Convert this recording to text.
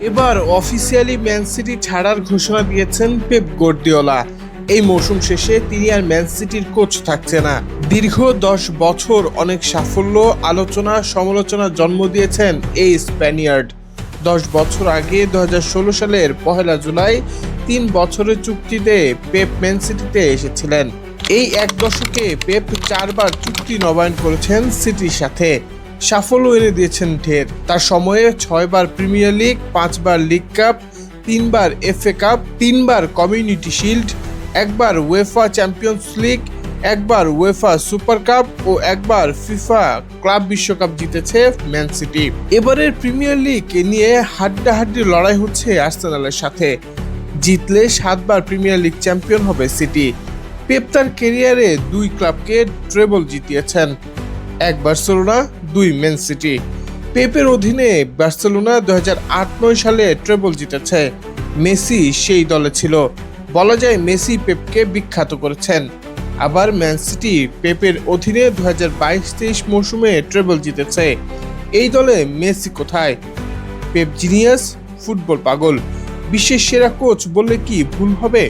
এবার officially man city ছাড়ার ঘোষণা দিয়েছেন পেপ গার্দিওলা। এই মৌসুম শেষে তিনি আর ম্যান সিটির কোচ থাকছে না। দীর্ঘ 10 বছর অনেক সাফল্য, আলোচনা, সমালোচনার জন্ম দিয়েছেন এই স্প্যানিয়ার্ড। 10 বছর আগে 2016 সালের 1 জুলাই 3 বছরের চুক্তিতে পেপ ম্যান সিটিতে এসেছিলেন। এই এক দশকে পেপ 4 বার চুক্তি নবায়ন করেছেন সিটির সাথে। সাফল্য এনে দিয়েছেন ঢের। তার সময়ে 6 বার প্রিমিয়ার লিগ, 5 বার লিগ কাপ, 3 বার এফএ কাপ, 3 বার কমিউনিটি শিল্ড, 1 বার উয়েফা চ্যাম্পিয়ন্স লিগ, 1 বার উয়েফা সুপার কাপ ও 1 বার ফিফা ক্লাব বিশ্বকাপ জিতেছে ম্যান সিটি। এবারের প্রিমিয়ার লিগ নিয়ে হাড্ডাহাড্ডি লড়াই হচ্ছে আর্সেনালের সাথে। জিতলে 7 বার প্রিমিয়ার লিগ চ্যাম্পিয়ন হবে সিটি। পেপ তার ক্যারিয়ারে 2 ক্লাবকে ট্রেবল জিতিয়েছেন, 1 বার্সেলোনা, 2 ম্যান সিটি। পেপের অধীনে বার্সেলোনা 2008-9 সালে ট্রেবল জিতেছে। মেসি সেই দলে ছিল। বলা যায় মেসি পেপকে বিখ্যাত করেছেন। আবার ম্যান সিটি পেপের অধীনে 2022-23 মৌসুমে ট্রেবল জিতেছে। এই দলে মেসি কোথায়? পেপ জিনিয়াস, ফুটবল পাগল, বিশ্বের সেরা কোচ বললে কি ভুল হবে?